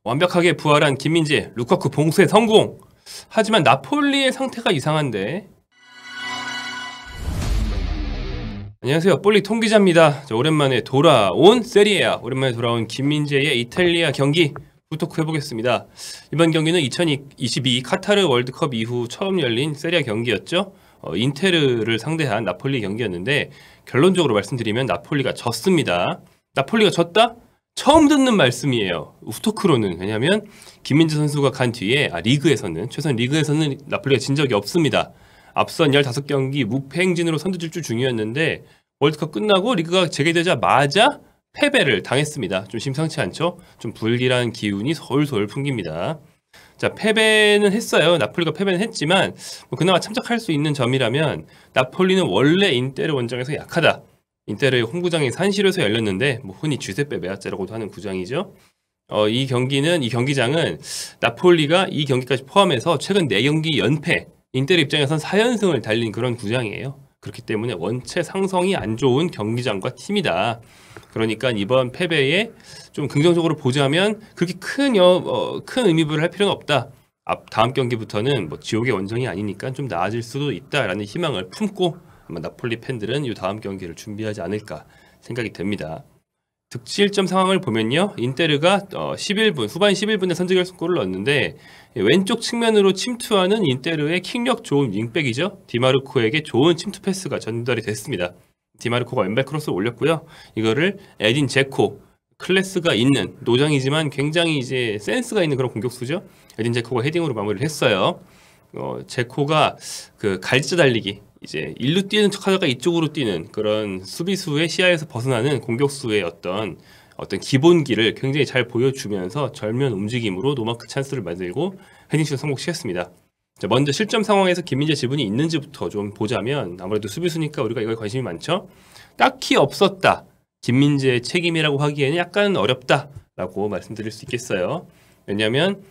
완벽하게 부활한 김민재, 루카쿠 봉쇄 성공! 하지만 나폴리의 상태가 이상한데. 안녕하세요, 볼리 통기자입니다. 오랜만에 돌아온 세리에A, 오랜만에 돌아온 김민재의 이탈리아 경기 후토크 해보겠습니다. 이번 경기는 2022 카타르 월드컵 이후 처음 열린 세리에A 경기였죠. 인테르를 상대한 나폴리 경기였는데 결론적으로 말씀드리면 나폴리가 졌습니다. 나폴리가 졌다? 처음 듣는 말씀이에요. 후토크로는. 왜냐하면 김민재 선수가 간 뒤에 리그에서는, 최소한 리그에서는 나폴리가 진 적이 없습니다. 앞선 15경기 무패 행진으로 선두질주 중이었는데 월드컵 끝나고 리그가 재개되자마자 패배를 당했습니다. 좀 심상치 않죠? 좀 불길한 기운이 솔솔 풍깁니다. 자, 패배는 했어요. 나폴리가 패배는 했지만 그나마 참작할 수 있는 점이라면 나폴리는 원래 인테르 원정에서 약하다. 인테르의 홈구장이 산시로에서 열렸는데 흔히 주세페 메아짜라고도 하는 구장이죠. 이 경기장은 나폴리가 이 경기까지 포함해서 최근 4경기 연패, 인테르 입장에선 4연승을 달린 그런 구장이에요. 그렇기 때문에 원체 상성이 안 좋은 경기장과 팀이다. 그러니까 이번 패배에 좀 긍정적으로 보자면 그렇게 큰 의미부여를 할 필요는 없다. 다음 경기부터는 지옥의 원정이 아니니까 좀 나아질 수도 있다라는 희망을 품고 아마 나폴리 팬들은 이 다음 경기를 준비하지 않을까 생각이 됩니다. 득실점 상황을 보면요, 인테르가 후반 11분에 선제결승골을 넣었는데 왼쪽 측면으로 침투하는 인테르의 킥력 좋은 윙백이죠. 디마르코에게 좋은 침투 패스가 전달이 됐습니다. 디마르코가 왼발 크로스를 올렸고요. 이거를 에딘 제코, 클래스가 있는, 노장이지만 굉장히 이제 센스가 있는 그런 공격수죠. 에딘 제코가 헤딩으로 마무리를 했어요. 제코가 그 갈지 달리기, 이제 일루 뛰는 척하다가 이쪽으로 뛰는 그런 수비수의 시야에서 벗어나는 공격수의 어떤 기본기를 굉장히 잘 보여주면서 절묘한 움직임으로 노마크 찬스를 만들고 헤딩슛을 성공시켰습니다. 자, 먼저 실점 상황에서 김민재 지분이 있는지부터 좀 보자면 아무래도 수비수니까 우리가 이거에 관심이 많죠. 딱히 없었다. 김민재의 책임이라고 하기에는 약간 어렵다라고 말씀드릴 수 있겠어요. 왜냐하면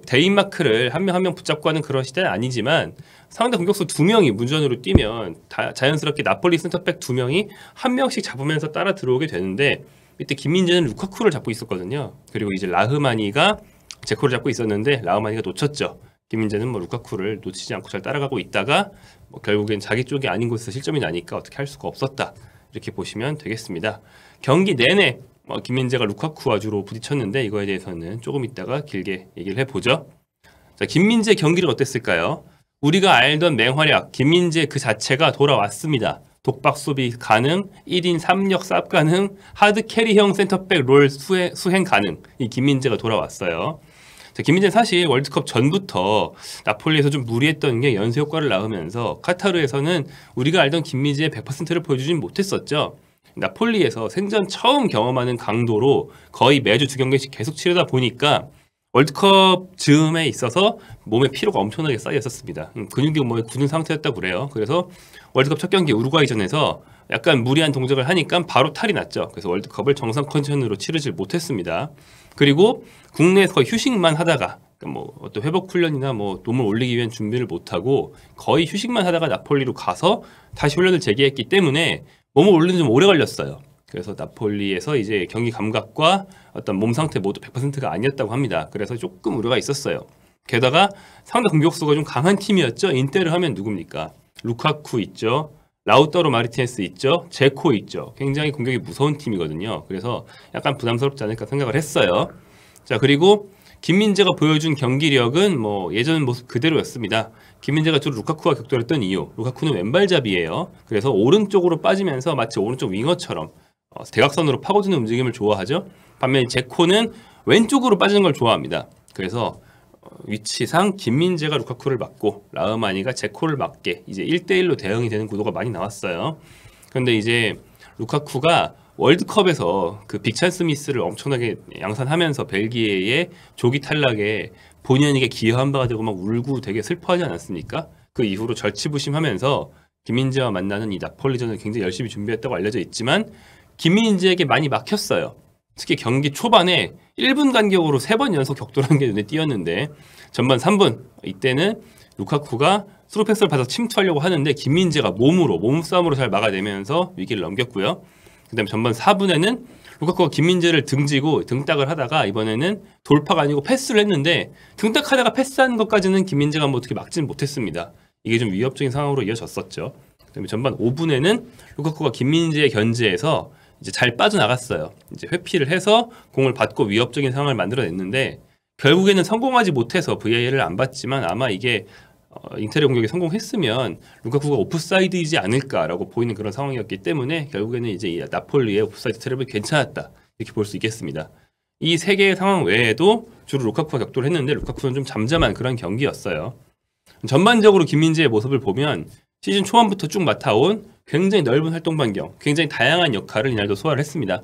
대인마크를 한 명 한 명 붙잡고 하는 그런 시대는 아니지만 상대 공격수 2명이 문전으로 뛰면 자연스럽게 나폴리 센터백 2명이 한 명씩 잡으면서 따라 들어오게 되는데 이때 김민재는 루카쿠를 잡고 있었거든요. 그리고 이제 라흐마니가 제코를 잡고 있었는데 라흐마니가 놓쳤죠. 김민재는 루카쿠를 놓치지 않고 잘 따라가고 있다가 결국엔 자기 쪽이 아닌 곳에서 실점이 나니까 어떻게 할 수가 없었다. 이렇게 보시면 되겠습니다. 경기 내내 김민재가 루카쿠와 주로 부딪혔는데 이거에 대해서는 조금 이따가 길게 얘기를 해보죠. 자, 김민재 경기를 어땠을까요? 우리가 알던 맹활약 김민재 그 자체가 돌아왔습니다. 독박 수비 가능, 1인 3역 쌉 가능, 하드 캐리형 센터백 롤 수행 가능. 이 김민재가 돌아왔어요. 자, 김민재는 사실 월드컵 전부터 나폴리에서 좀 무리했던 게 연쇄 효과를 낳으면서 카타르에서는 우리가 알던 김민재의 100%를 보여주진 못했었죠. 나폴리에서 생전 처음 경험하는 강도로 거의 매주 2경기씩 계속 치르다 보니까 월드컵 즈음에 있어서 몸에 피로가 엄청나게 쌓여 있었습니다. 근육이 굳은 상태였다고 그래요. 그래서 월드컵 첫 경기 우루과이전에서 약간 무리한 동작을 하니까 바로 탈이 났죠. 그래서 월드컵을 정상 컨디션으로 치르질 못했습니다. 그리고 국내에서 거의 휴식만 하다가 어떤 회복 훈련이나 몸을 올리기 위한 준비를 못하고 거의 휴식만 하다가 나폴리로 가서 다시 훈련을 재개했기 때문에 몸을 올리는 좀 오래 걸렸어요. 그래서 나폴리에서 이제 경기 감각과 어떤 몸 상태 모두 100%가 아니었다고 합니다. 그래서 조금 우려가 있었어요. 게다가 상대 공격수가 좀 강한 팀이었죠. 인테르 하면 누굽니까? 루카쿠 있죠. 라우타로 마르티네스 있죠. 제코 있죠. 굉장히 공격이 무서운 팀이거든요. 그래서 약간 부담스럽지 않을까 생각을 했어요. 자, 그리고 김민재가 보여준 경기력은 예전 모습 그대로였습니다. 김민재가 주로 루카쿠와 격돌했던 이유, 루카쿠는 왼발잡이에요. 그래서 오른쪽으로 빠지면서 마치 오른쪽 윙어처럼 대각선으로 파고드는 움직임을 좋아하죠. 반면 제코는 왼쪽으로 빠지는 걸 좋아합니다. 그래서 위치상 김민재가 루카쿠를 막고 라흐마니가 제코를 막게 이제 1대1로 대응이 되는 구도가 많이 나왔어요. 그런데 이제 루카쿠가 월드컵에서 그 빅찬 스미스를 엄청나게 양산하면서 벨기에의 조기 탈락에 본연에게 기여한 바가 되고 막 울고 되게 슬퍼하지 않았습니까? 그 이후로 절치부심하면서 김민재와 만나는 이 나폴리전을 굉장히 열심히 준비했다고 알려져 있지만 김민재에게 많이 막혔어요. 특히 경기 초반에 1분 간격으로 3번 연속 격돌한 게 눈에 띄었는데 전반 3분 이때는 루카쿠가 스루 패스를 받아서 침투하려고 하는데 김민재가 몸싸움으로 잘 막아내면서 위기를 넘겼고요. 그 다음에 전반 4분에는 루카쿠가 김민재를 등지고 등딱을 하다가 이번에는 돌파가 아니고 패스를 했는데 등딱하다가 패스한 것까지는 김민재가 뭐 어떻게 막지는 못했습니다. 이게 좀 위협적인 상황으로 이어졌었죠. 그다음에 전반 5분에는 루카쿠가 김민재의 견제에서 이제 잘 빠져나갔어요. 이제 회피를 해서 공을 받고 위협적인 상황을 만들어냈는데 결국에는 성공하지 못해서 VAR을 안 봤지만 아마 이게 인테리어 공격에 성공했으면 루카쿠가 오프사이드이지 않을까라고 보이는 그런 상황이었기 때문에 결국에는 이제 이 나폴리의 오프사이드 트랩이 괜찮았다 이렇게 볼 수 있겠습니다. 이 세 개의 상황 외에도 주로 루카쿠가 격돌을 했는데 루카쿠는 좀 잠잠한 그런 경기였어요. 전반적으로 김민재의 모습을 보면 시즌 초반부터 쭉 맡아온 굉장히 넓은 활동 반경, 굉장히 다양한 역할을 이날도 소화를 했습니다.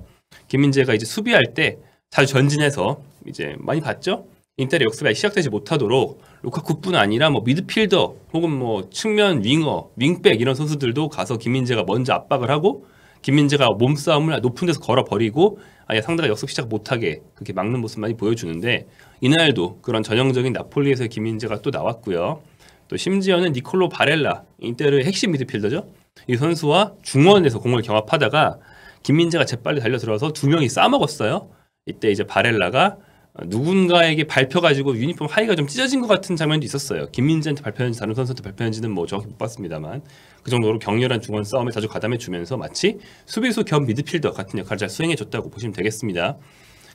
김민재가 이제 수비할 때 자주 전진해서 이제 많이 봤죠? 인테리어 역습이 시작되지 못하도록 루카쿠뿐 아니라 뭐 미드필더 혹은 뭐 측면 윙어, 윙백 이런 선수들도 가서 김민재가 먼저 압박을 하고 김민재가 몸싸움을 높은 데서 걸어버리고 아예 상대가 역습 시작 못하게 그렇게 막는 모습 많이 보여주는데 이날도 그런 전형적인 나폴리에서의 김민재가 또 나왔고요. 또 심지어는 니콜로 바렐라, 인테르의 핵심 미드필더죠. 이 선수와 중원에서 공을 경합하다가 김민재가 재빨리 달려들어서 두 명이 싸먹었어요. 이때 이제 바렐라가 누군가에게 밟혀가지고 유니폼 하의가 좀 찢어진 것 같은 장면도 있었어요. 김민재한테 밟혔는지 다른 선수한테 밟혔는지는 뭐 정확히 못 봤습니다만 그 정도로 격렬한 중원 싸움에 자주 가담해주면서 마치 수비수 겸 미드필더 같은 역할을 잘 수행해줬다고 보시면 되겠습니다.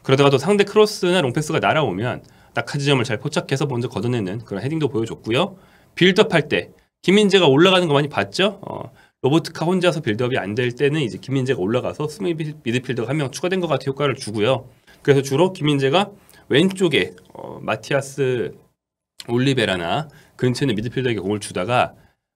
그러다가 또 상대 크로스나 롱패스가 날아오면 낙하 지점을 잘 포착해서 먼저 걷어내는 그런 헤딩도 보여줬고요. 빌드업할 때 김민재가 올라가는 거 많이 봤죠? 로보트카 혼자서 빌드업이 안 될 때는 이제 김민재가 올라가서 수비 미드필더가 한 명 추가된 것 같은 효과를 주고요. 그래서 주로 김민재가 왼쪽에 마티아스 올리베라나 근처에 있는 미드필더에게 공을 주다가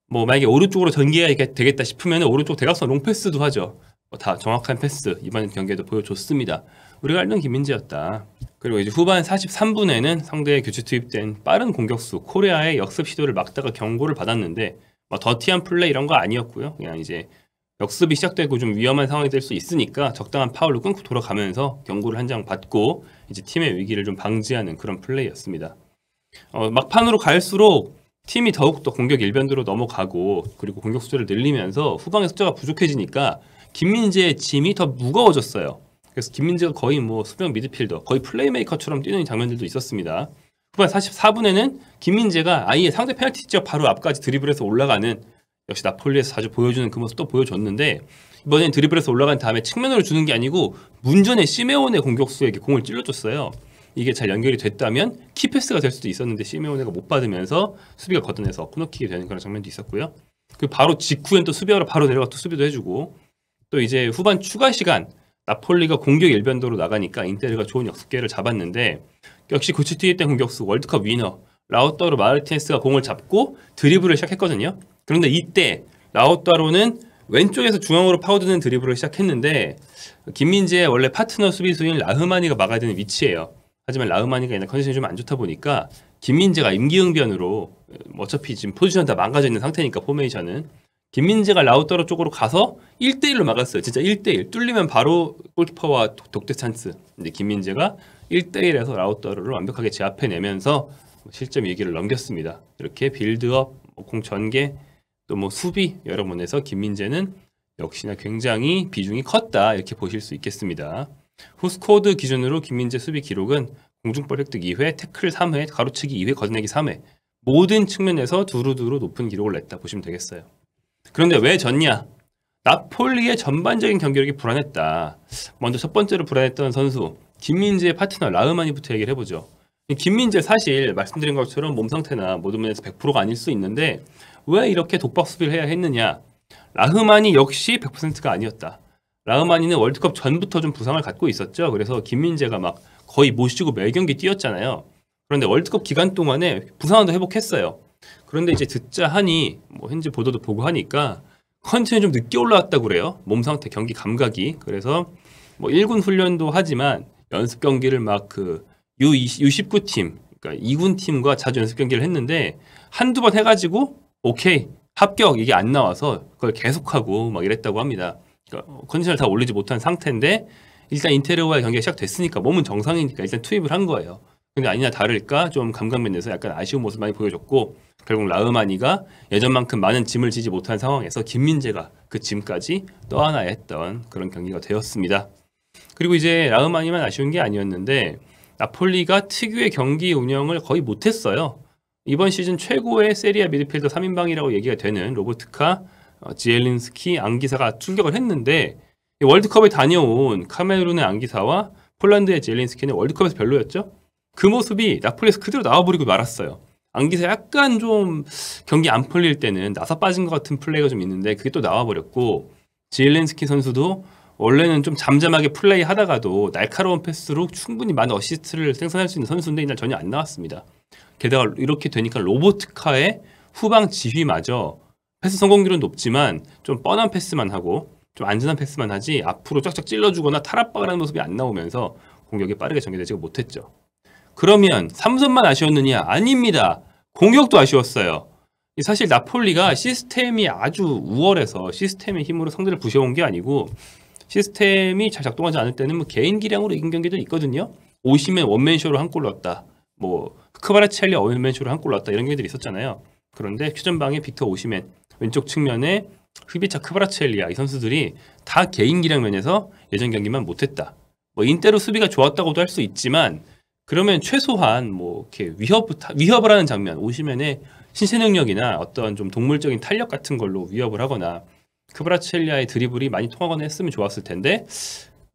뭐 만약에 오른쪽으로 전개가 되겠다 싶으면 오른쪽 대각선 롱패스도 하죠. 다 정확한 패스 이번 경기에도 보여줬습니다. 우리가 알던 김민재였다. 그리고 이제 후반 43분에는 상대의 교체 투입된 빠른 공격수 코레아의 역습 시도를 막다가 경고를 받았는데 뭐 더티한 플레이 이런 거 아니었고요. 그냥 이제 역습이 시작되고 좀 위험한 상황이 될 수 있으니까 적당한 파울로 끊고 돌아가면서 경고를 한 장 받고 이제 팀의 위기를 좀 방지하는 그런 플레이였습니다. 막판으로 갈수록 팀이 더욱더 공격 일변도로 넘어가고 그리고 공격 숫자를 늘리면서 후방의 숫자가 부족해지니까 김민재의 짐이 더 무거워졌어요. 그래서 김민재가 거의 뭐 수비형 미드필더, 거의 플레이메이커처럼 뛰는 장면들도 있었습니다. 후반 44분에는 김민재가 아예 상대 페널티 지역 바로 앞까지 드리블해서 올라가는 역시 나폴리에서 자주 보여주는 그 모습도 보여줬는데 이번엔 드리블해서 올라간 다음에 측면으로 주는 게 아니고 문전의 시메온의 공격수에게 공을 찔러줬어요. 이게 잘 연결이 됐다면 키패스가 될 수도 있었는데 시메온에가 못 받으면서 수비가 걷어내서 코너킥이 되는 그런 장면도 있었고요. 그 바로 직후엔 또 수비하러 바로 내려가 또 수비도 해주고 또 이제 후반 추가 시간 나폴리가 공격 일변도로 나가니까 인테르가 좋은 역습기회를 잡았는데 역시 교체 투입된 공격수 월드컵 위너 라우타로 마르티네스가 공을 잡고 드리블을 시작했거든요. 그런데 이때 라우타로는 왼쪽에서 중앙으로 파고드는 드리블을 시작했는데 김민재의 원래 파트너 수비수인 라흐마니가 막아야 되는 위치예요. 하지만 라흐마니가 이날 컨디션이 좀 안 좋다 보니까 김민재가 임기응변으로 어차피 지금 포지션 다 망가져 있는 상태니까 포메이션은 김민재가 라우타로 쪽으로 가서 1대1로 막았어요. 진짜 1대1 뚫리면 바로 골키퍼와 독대 찬스. 근데 김민재가 1대1에서 라우타로를 완벽하게 제압해내면서 실점 위기를 넘겼습니다. 이렇게 빌드업, 공 전개, 또 뭐 수비 여러 면에서 김민재는 역시나 굉장히 비중이 컸다 이렇게 보실 수 있겠습니다. 후스코드 기준으로 김민재 수비 기록은 공중볼 획득 2회, 태클 3회, 가로채기 2회, 걷어내기 3회 모든 측면에서 두루두루 높은 기록을 냈다 보시면 되겠어요. 그런데 왜 졌냐? 나폴리의 전반적인 경기력이 불안했다. 먼저 첫 번째로 불안했던 선수 김민재의 파트너 라흐마니부터 얘기를 해보죠. 김민재 사실 말씀드린 것처럼 몸 상태나 모든 면에서 100%가 아닐 수 있는데 왜 이렇게 독박 수비를 해야 했느냐? 라흐마니 역시 100%가 아니었다. 라흐마니는 월드컵 전부터 좀 부상을 갖고 있었죠. 그래서 김민재가 막 거의 못 쉬고 매 경기 뛰었잖아요. 그런데 월드컵 기간 동안에 부상도 회복했어요. 그런데 이제 듣자 하니 뭐 현지 보도도 보고 하니까 컨디션이 좀 늦게 올라왔다고 그래요. 몸 상태, 경기 감각이. 그래서 뭐 1군 훈련도 하지만 연습 경기를 막 그 U19팀, 그러니까 2군 팀과 자주 연습 경기를 했는데 한두 번 해가지고 오케이 합격 이게 안 나와서 그걸 계속하고 막 이랬다고 합니다. 그러니까 컨디션을 다 올리지 못한 상태인데 일단 인테리어와의 경기가 시작됐으니까 몸은 정상이니까 일단 투입을 한 거예요. 근데 아니나 다를까 좀 감각면에서 약간 아쉬운 모습 많이 보여줬고 결국 라흐마니가 예전만큼 많은 짐을 지지 못한 상황에서 김민재가 그 짐까지 떠안아야 했던 그런 경기가 되었습니다. 그리고 이제 라흐마니만 아쉬운 게 아니었는데 나폴리가 특유의 경기 운영을 거의 못했어요. 이번 시즌 최고의 세리아 미드필더 3인방이라고 얘기가 되는 로보트카, 지엘린스키, 앙기사가 충격을 했는데 월드컵에 다녀온 카메룬의 앙기사와 폴란드의 지엘린스키는 월드컵에서 별로였죠. 그 모습이 나폴리에서 그대로 나와버리고 말았어요. 앙기사 약간 좀 경기 안 풀릴 때는 나사 빠진 것 같은 플레이가 좀 있는데 그게 또 나와버렸고, 지엘린스키 선수도 원래는 좀 잠잠하게 플레이 하다가도 날카로운 패스로 충분히 많은 어시스트를 생산할 수 있는 선수인데 이날 전혀 안 나왔습니다. 게다가 이렇게 되니까 로보트카의 후방 지휘마저 패스 성공률은 높지만 좀 뻔한 패스만 하고 좀 안전한 패스만 하지 앞으로 쫙쫙 찔러주거나 탈압박을 하는 모습이 안 나오면서 공격이 빠르게 전개되지 못했죠. 그러면 삼선만 아쉬웠느냐? 아닙니다. 공격도 아쉬웠어요. 사실 나폴리가 시스템이 아주 우월해서 시스템의 힘으로 상대를 부셔온 게 아니고, 시스템이 잘 작동하지 않을 때는 뭐 개인 기량으로 이긴 경기도 있거든요. 오시멘 원맨쇼로 한 골 넣었다, 뭐 크바라첼리 원맨쇼로 한 골 넣었다, 이런 경기들이 있었잖아요. 그런데 최전방에 빅터 오시멘, 왼쪽 측면에 휘비차 크바라첼리아, 이 선수들이 다 개인 기량 면에서 예전 경기만 못했다. 뭐 인테로 수비가 좋았다고도 할 수 있지만 그러면 최소한 뭐 이렇게 위협을 하는 장면, 오시멘의 신체 능력이나 어떤 좀 동물적인 탄력 같은 걸로 위협을 하거나 크바라첼리아의 드리블이 많이 통하거나 했으면 좋았을 텐데,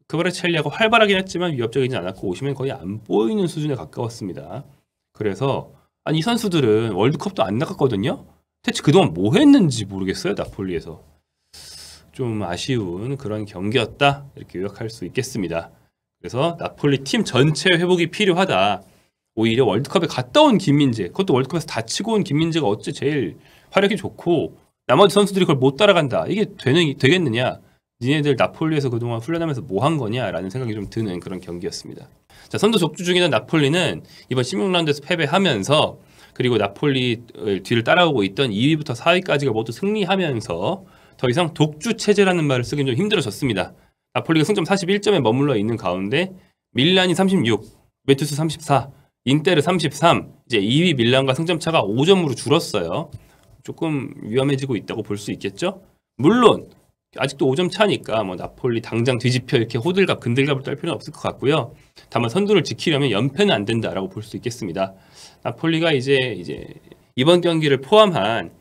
크바라첼리아가 활발하긴 했지만 위협적이진 않았고 오시멘 거의 안 보이는 수준에 가까웠습니다. 그래서 아니 이 선수들은 월드컵도 안 나갔거든요. 대체 그동안 뭐 했는지 모르겠어요. 나폴리에서 좀 아쉬운 그런 경기였다, 이렇게 요약할 수 있겠습니다. 그래서 나폴리 팀 전체 회복이 필요하다. 오히려 월드컵에 갔다 온 김민재, 그것도 월드컵에서 다치고 온 김민재가 어째 제일 화력이 좋고 나머지 선수들이 그걸 못 따라간다, 이게 되겠느냐? 니네들 나폴리에서 그동안 훈련하면서 뭐 한 거냐라는 생각이 좀 드는 그런 경기였습니다. 자, 선두 적주 중이던 나폴리는 이번 16라운드에서 패배하면서, 그리고 나폴리 뒤를 따라오고 있던 2위부터 4위까지가 모두 승리하면서 더 이상 독주 체제라는 말을 쓰긴 좀 힘들어졌습니다. 나폴리가 승점 41점에 머물러 있는 가운데 밀란이 36, 베투스 34, 인테르 33, 이제 2위 밀란과 승점 차가 5점으로 줄었어요. 조금 위험해지고 있다고 볼 수 있겠죠. 물론 아직도 5점 차니까 뭐 나폴리 당장 뒤집혀 이렇게 호들갑 근들갑을 떨 필요는 없을 것 같고요. 다만 선두를 지키려면 연패는 안 된다라고 볼 수 있겠습니다. 나폴리가 이제 이번 경기를 포함한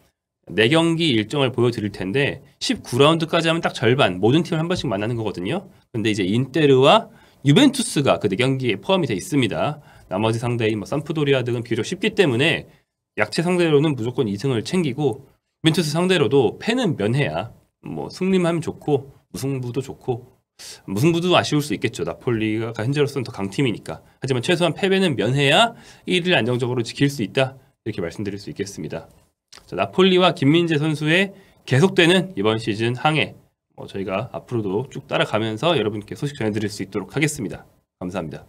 4경기 일정을 보여드릴 텐데 19라운드까지 하면 딱 절반, 모든 팀을 한 번씩 만나는 거거든요. 근데 이제 인테르와 유벤투스가 그 4경기에 포함이 돼 있습니다. 나머지 상대인 뭐 삼프도리아 등은 비교적 쉽기 때문에 약체 상대로는 무조건 2승을 챙기고, 유벤투스 상대로도 패는 면해야 뭐 승리만 하면 좋고 무승부도 좋고, 무승부도 아쉬울 수 있겠죠. 나폴리가 현재로서는 더 강팀이니까. 하지만 최소한 패배는 면해야 1위를 안정적으로 지킬 수 있다, 이렇게 말씀드릴 수 있겠습니다. 자, 나폴리와 김민재 선수의 계속되는 이번 시즌 항해, 저희가 앞으로도 쭉 따라가면서 여러분께 소식 전해드릴 수 있도록 하겠습니다. 감사합니다.